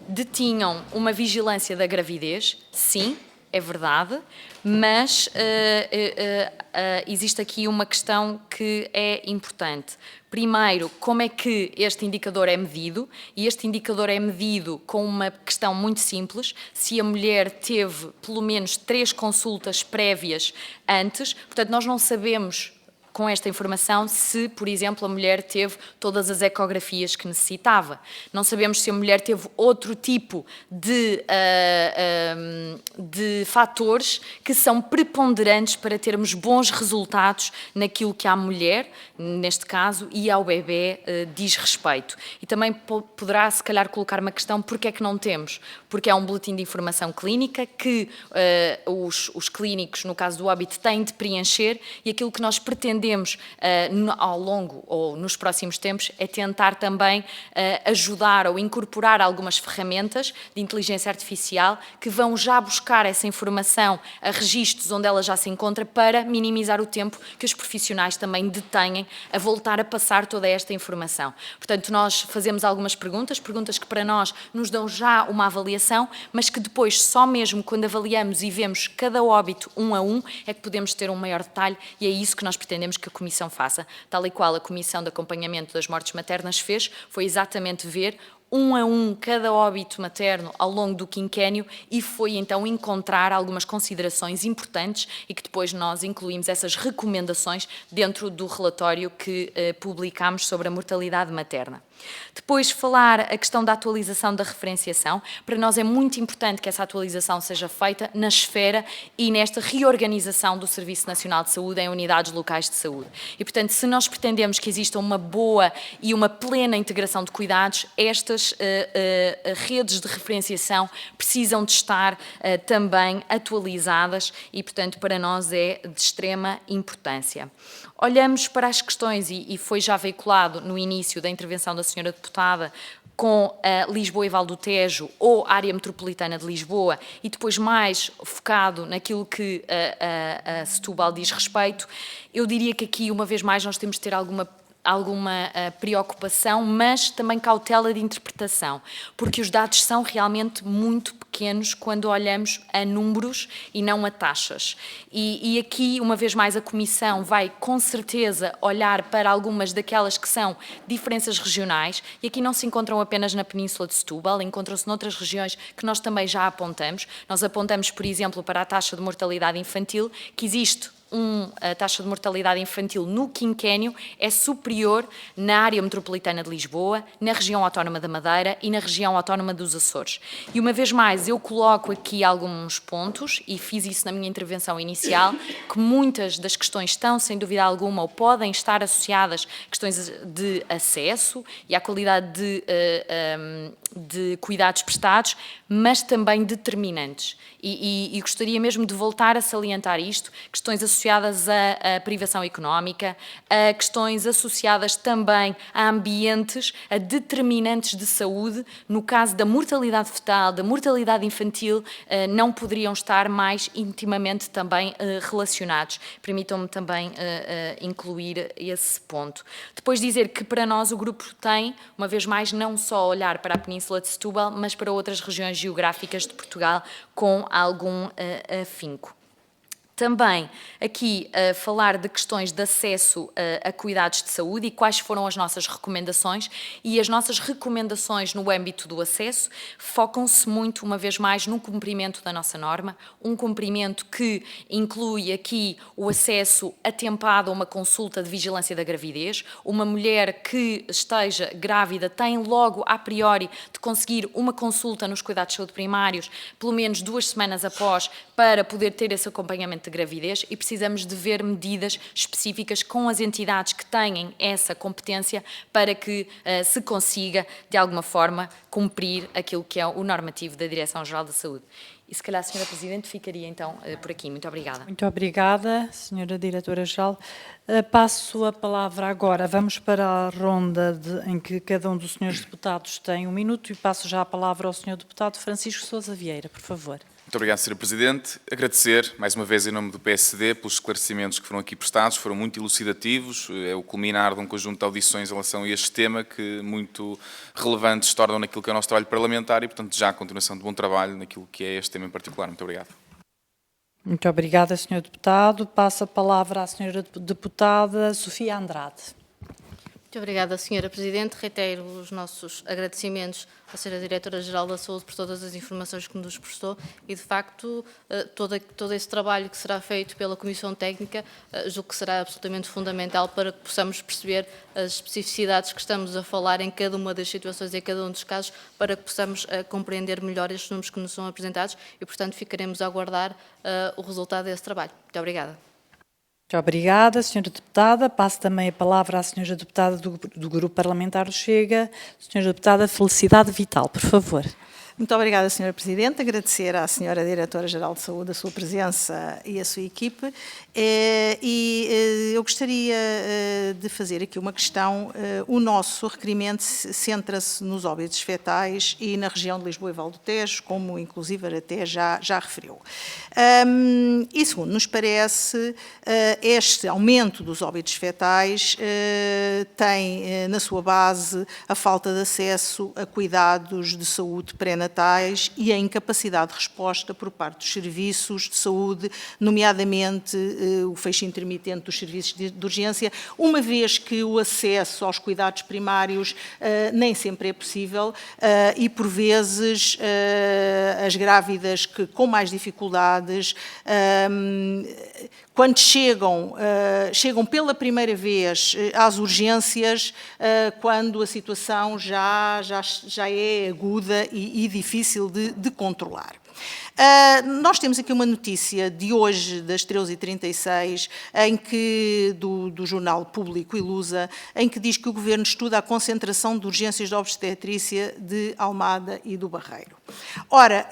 detinham uma vigilância da gravidez, sim, é verdade, mas existe aqui uma questão que é importante. Primeiro, como é que este indicador é medido? E este indicador é medido com uma questão muito simples, se a mulher teve pelo menos 3 consultas prévias antes, portanto nós não sabemos com esta informação se, por exemplo, a mulher teve todas as ecografias que necessitava. Não sabemos se a mulher teve outro tipo de fatores que são preponderantes para termos bons resultados naquilo que à mulher, neste caso, e ao bebê diz respeito. E também poderá, se calhar, colocar uma questão, porque é que não temos? Porque é um boletim de informação clínica que os clínicos, no caso do óbito, têm de preencher e aquilo que nós pretendemos ao longo ou nos próximos tempos é tentar também ajudar ou incorporar algumas ferramentas de inteligência artificial que vão já buscar essa informação a registros onde ela já se encontra para minimizar o tempo que os profissionais também detêm a voltar a passar toda esta informação. Portanto, nós fazemos algumas perguntas que para nós nos dão já uma avaliação, mas que depois só mesmo quando avaliamos e vemos cada óbito um a um é que podemos ter um maior detalhe e é isso que nós pretendemos que a Comissão faça. Tal e qual a Comissão de Acompanhamento das Mortes Maternas fez, foi exatamente ver um a um cada óbito materno ao longo do quinquênio e foi então encontrar algumas considerações importantes e que depois nós incluímos essas recomendações dentro do relatório que publicámos sobre a mortalidade materna. Depois falar a questão da atualização da referenciação. Para nós é muito importante que essa atualização seja feita na esfera e nesta reorganização do Serviço Nacional de Saúde em unidades locais de saúde. E, portanto, se nós pretendemos que exista uma boa e uma plena integração de cuidados, estas redes de referenciação precisam de estar também atualizadas e, portanto, para nós é de extrema importância. Olhamos para as questões, e foi já veiculado no início da intervenção da senhora deputada, com Lisboa e Val do Tejo ou área metropolitana de Lisboa e depois mais focado naquilo que a Setúbal diz respeito, eu diria que aqui, uma vez mais, nós temos de ter alguma preocupação, mas também cautela de interpretação, porque os dados são realmente muito pequenos quando olhamos a números e não a taxas. E aqui, uma vez mais, a Comissão vai com certeza olhar para algumas daquelas que são diferenças regionais, e aqui não se encontram apenas na Península de Setúbal, encontram-se noutras regiões que nós também já apontamos. Nós apontamos, por exemplo, para a taxa de mortalidade infantil, que existe a taxa de mortalidade infantil no quinquênio é superior na área metropolitana de Lisboa, na região autónoma da Madeira e na região autónoma dos Açores. E uma vez mais eu coloco aqui alguns pontos, e fiz isso na minha intervenção inicial, que muitas das questões estão, sem dúvida alguma, ou podem estar associadas a questões de acesso e à qualidade de cuidados prestados, mas também determinantes. E gostaria mesmo de voltar a salientar isto, questões associadas à privação económica, a questões associadas também a ambientes, a determinantes de saúde. No caso da mortalidade fetal, da mortalidade infantil, não poderiam estar mais intimamente também relacionados. Permitam-me também incluir esse ponto. Depois dizer que para nós o grupo tem, uma vez mais, não só olhar para a Península de Setúbal, mas para outras regiões geográficas de Portugal com algum afinco. Também aqui falar de questões de acesso a cuidados de saúde e quais foram as nossas recomendações. E as nossas recomendações no âmbito do acesso focam-se muito, uma vez mais, no cumprimento da nossa norma, um cumprimento que inclui aqui o acesso atempado a uma consulta de vigilância da gravidez. Uma mulher que esteja grávida tem logo, a priori, de conseguir uma consulta nos cuidados de saúde primários, pelo menos 2 semanas após, para poder ter esse acompanhamento de gravidez, e precisamos de ver medidas específicas com as entidades que têm essa competência para que se consiga, de alguma forma, cumprir aquilo que é o normativo da Direção-Geral da Saúde. E se calhar, Sra. Presidente, ficaria então por aqui. Muito obrigada. Muito obrigada, Sra. Diretora-Geral. Passo a palavra agora. Vamos para a ronda em que cada um dos senhores deputados tem 1 minuto e passo já a palavra ao Sr. Deputado Francisco Sousa Vieira, por favor. Muito obrigado, Sra. Presidente. Agradecer, mais uma vez, em nome do PSD, pelos esclarecimentos que foram aqui prestados, foram muito elucidativos, é o culminar de um conjunto de audições em relação a este tema que muito relevantes se tornam naquilo que é o nosso trabalho parlamentar e, portanto, já a continuação de bom trabalho naquilo que é este tema em particular. Muito obrigado. Muito obrigada, Sr. Deputado. Passo a palavra à Sra. Deputada Sofia Andrade. Muito obrigada, Sra. Presidente. Reitero os nossos agradecimentos à Sra. Diretora-Geral da Saúde por todas as informações que nos prestou e, de facto, todo esse trabalho que será feito pela Comissão Técnica, julgo que será absolutamente fundamental para que possamos perceber as especificidades que estamos a falar em cada uma das situações e em cada um dos casos, para que possamos compreender melhor estes números que nos são apresentados e, portanto, ficaremos a aguardar o resultado desse trabalho. Muito obrigada. Muito obrigada, Sra. Deputada. Passo também a palavra à Sra. Deputada do Grupo Parlamentar do Chega, Sra. Deputada Felicidade Vital, por favor. Muito obrigada, Sra. Presidente. Agradecer à Sra. Diretora-Geral de Saúde a sua presença e a sua equipe. Eu gostaria de fazer aqui uma questão. O nosso requerimento centra-se nos óbitos fetais e na região de Lisboa e Val do Tejo, como inclusive até já referiu. E segundo nos parece, este aumento dos óbitos fetais tem na sua base a falta de acesso a cuidados de saúde pré-natais e a incapacidade de resposta por parte dos serviços de saúde, nomeadamente o fecho intermitente dos serviços de urgência, uma vez que o acesso aos cuidados primários nem sempre é possível e, por vezes, as grávidas que com mais dificuldades, quando chegam pela primeira vez às urgências, quando a situação já é aguda e difícil de controlar. Nós temos aqui uma notícia de hoje, das 13h36, do jornal Público e Lusa, em que diz que o Governo estuda a concentração de urgências de obstetrícia de Almada e do Barreiro. Ora,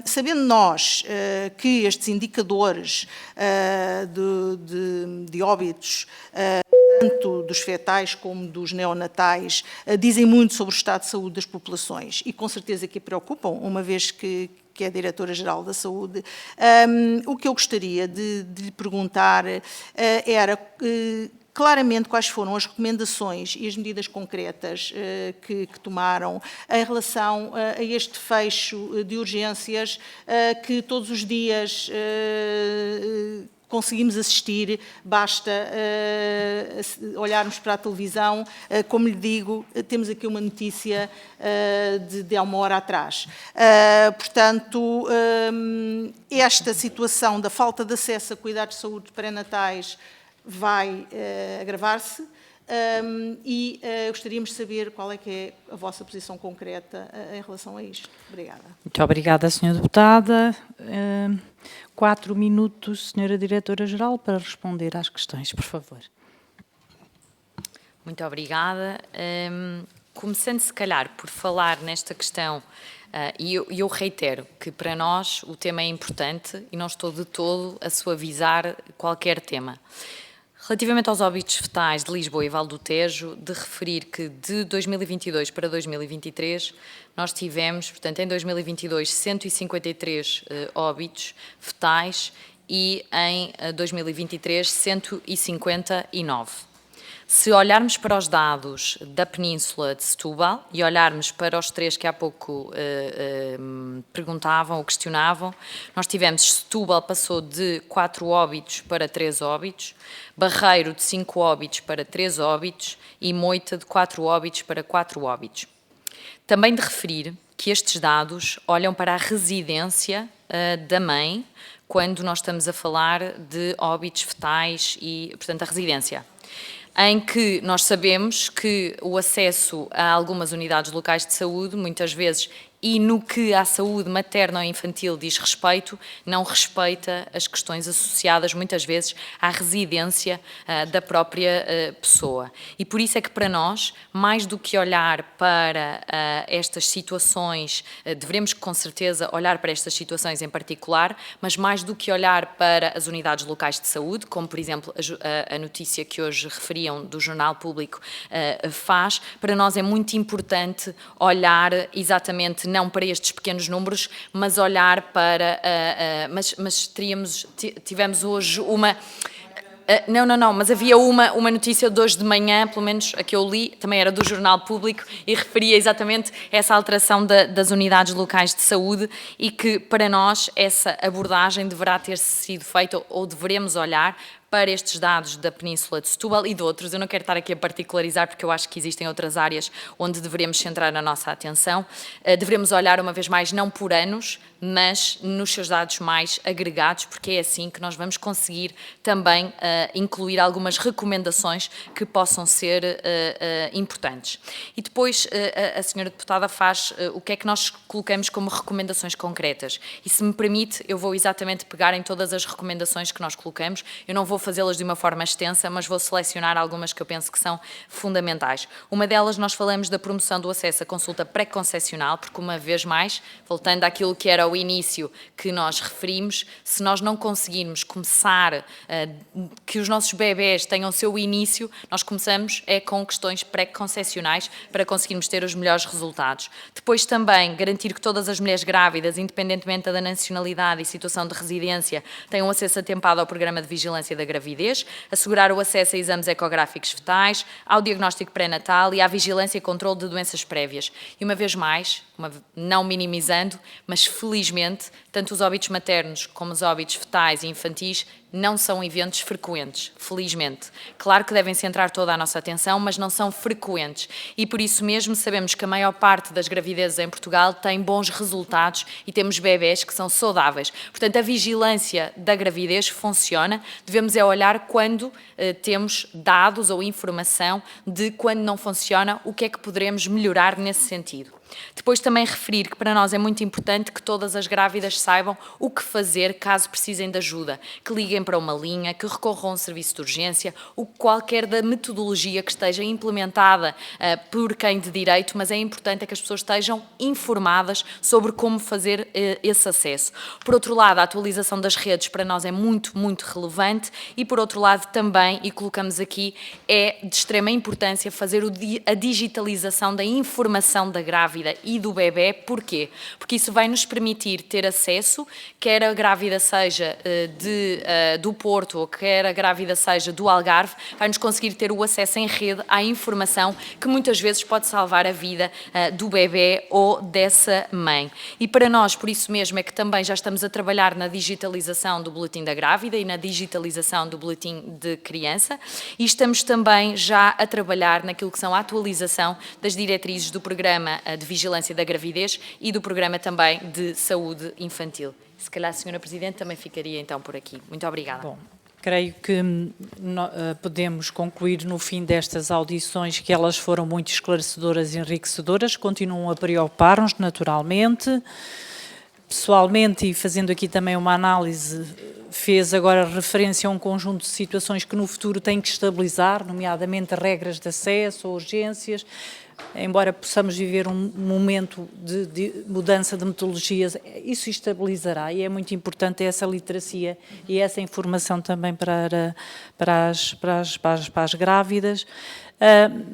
sabendo nós que estes indicadores de óbitos, tanto dos fetais como dos neonatais, dizem muito sobre o estado de saúde das populações e com certeza que a preocupam, uma vez que é a Diretora-Geral da Saúde. O que eu gostaria de lhe perguntar era claramente quais foram as recomendações e as medidas concretas que tomaram em relação a este fecho de urgências que todos os dias conseguimos assistir, basta olharmos para a televisão. Como lhe digo, temos aqui uma notícia de há uma hora atrás. Portanto, esta situação da falta de acesso a cuidados de saúde pré-natais vai agravar-se e gostaríamos de saber qual é que é a vossa posição concreta em relação a isto. Obrigada. Muito obrigada, Sra. Deputada. 4 minutos, Sra. Diretora-Geral, para responder às questões, por favor. Muito obrigada. começando se calhar por falar nesta questão, e eu reitero que para nós o tema é importante e não estou de todo a suavizar qualquer tema. Relativamente aos óbitos fetais de Lisboa e Vale do Tejo, de referir que de 2022 para 2023 nós tivemos, portanto, em 2022, 153 óbitos fetais e em 2023, 159. Se olharmos para os dados da Península de Setúbal e olharmos para os 3 que há pouco perguntavam ou questionavam, nós tivemos Setúbal passou de 4 óbitos para 3 óbitos, Barreiro de 5 óbitos para 3 óbitos e Moita de 4 óbitos para 4 óbitos. Também de referir que estes dados olham para a residência da mãe quando nós estamos a falar de óbitos fetais e, portanto, a residência, em que nós sabemos que o acesso a algumas unidades locais de saúde, muitas vezes, e no que à saúde materna ou infantil diz respeito, não respeita as questões associadas, muitas vezes, à residência da própria pessoa. E por isso é que, para nós, mais do que olhar para estas situações, devemos, com certeza, olhar para estas situações em particular, mas mais do que olhar para as unidades locais de saúde, como, por exemplo, a notícia que hoje referiam do Jornal Público faz, para nós é muito importante olhar exatamente não para estes pequenos números, mas olhar para... mas tivemos hoje uma... Não, mas havia uma notícia de hoje de manhã, pelo menos a que eu li, também era do Jornal Público, e referia exatamente essa alteração das unidades locais de saúde e que, para nós, essa abordagem deverá ter sido feita ou deveremos olhar para estes dados da Península de Setúbal e de outros. Eu não quero estar aqui a particularizar, porque eu acho que existem outras áreas onde devemos centrar a nossa atenção. Devemos olhar, uma vez mais, não por anos, mas nos seus dados mais agregados, porque é assim que nós vamos conseguir também incluir algumas recomendações que possam ser importantes. E depois a senhora deputada faz o que é que nós colocamos como recomendações concretas. E se me permite, eu vou exatamente pegar em todas as recomendações que nós colocamos. Eu não vou fazê-las de uma forma extensa, mas vou selecionar algumas que eu penso que são fundamentais. Uma delas, nós falamos da promoção do acesso à consulta pré-concepcional, porque, uma vez mais, voltando àquilo que era o início que nós referimos, se nós não conseguirmos começar, que os nossos bebés tenham o seu início, nós começamos com questões pré-concepcionais para conseguirmos ter os melhores resultados. Depois também garantir que todas as mulheres grávidas, independentemente da nacionalidade e situação de residência, tenham acesso atempado ao programa de vigilância da gravidez, assegurar o acesso a exames ecográficos fetais, ao diagnóstico pré-natal e à vigilância e controle de doenças prévias. E uma vez mais, não minimizando, mas felizmente, tanto os óbitos maternos como os óbitos fetais e infantis não são eventos frequentes, felizmente. Claro que devem centrar toda a nossa atenção, mas não são frequentes. E por isso mesmo sabemos que a maior parte das gravidezes em Portugal tem bons resultados e temos bebés que são saudáveis. Portanto, a vigilância da gravidez funciona. Devemos olhar quando temos dados ou informação de quando não funciona, o que é que poderemos melhorar nesse sentido. Depois também referir que para nós é muito importante que todas as grávidas saibam o que fazer caso precisem de ajuda, que liguem para uma linha, que recorram a um serviço de urgência, qualquer da metodologia que esteja implementada por quem de direito, mas é importante que as pessoas estejam informadas sobre como fazer esse acesso. Por outro lado, a atualização das redes para nós é muito, muito relevante e, por outro lado, também, e colocamos aqui, é de extrema importância fazer a digitalização da informação da grávida e do bebê. Porquê? Porque isso vai nos permitir ter acesso, quer a grávida seja do Porto ou quer a grávida seja do Algarve, vai-nos conseguir ter o acesso em rede à informação que muitas vezes pode salvar a vida do bebê ou dessa mãe. E para nós, por isso mesmo, é que também já estamos a trabalhar na digitalização do boletim da grávida e na digitalização do boletim de criança e estamos também já a trabalhar naquilo que são a atualização das diretrizes do programa de vigilância da gravidez e do programa também de saúde infantil. Se calhar a senhora Presidente também ficaria então por aqui. Muito obrigada. Bom, creio que podemos concluir no fim destas audições que elas foram muito esclarecedoras e enriquecedoras, continuam a preocupar-nos naturalmente. Pessoalmente, e fazendo aqui também uma análise fez agora referência a um conjunto de situações que no futuro têm que estabilizar, nomeadamente regras de acesso, urgências. Embora possamos viver um momento de mudança de metodologias, isso estabilizará e é muito importante essa literacia e essa informação também para as grávidas.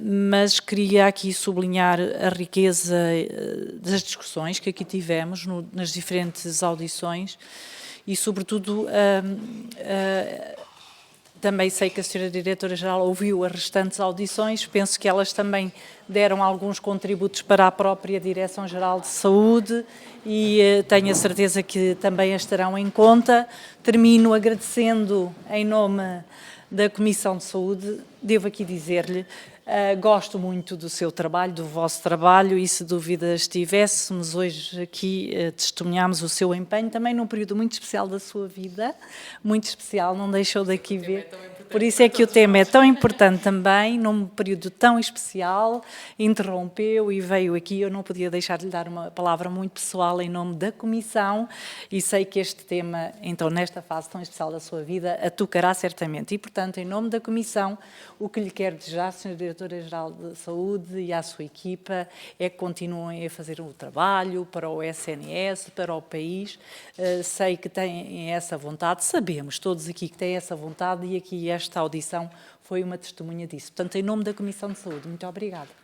Mas queria aqui sublinhar a riqueza das discussões que aqui tivemos nas diferentes audições e, sobretudo, também sei que a Sra. Diretora-Geral ouviu as restantes audições, penso que elas também deram alguns contributos para a própria Direção-Geral de Saúde e tenho a certeza que também as terão em conta. Termino agradecendo em nome da Comissão de Saúde, devo aqui dizer-lhe, gosto muito do seu trabalho, do vosso trabalho e se dúvidas tivéssemos hoje aqui, testemunhámos o seu empenho também num período muito especial da sua vida, muito especial, não deixou daqui ver. Por isso é que o tema é tão importante também, num período tão especial, interrompeu e veio aqui, eu não podia deixar de lhe dar uma palavra muito pessoal em nome da Comissão e sei que este tema, então, nesta fase tão especial da sua vida, a tocará certamente. E, portanto, em nome da Comissão, o que lhe quero desejar, Sra. Diretora-Geral de Saúde e à sua equipa, é que continuem a fazer o trabalho para o SNS, para o país. Sei que têm essa vontade, sabemos todos aqui que têm essa vontade e aqui esta audição foi uma testemunha disso. Portanto, em nome da Comissão de Saúde, muito obrigada.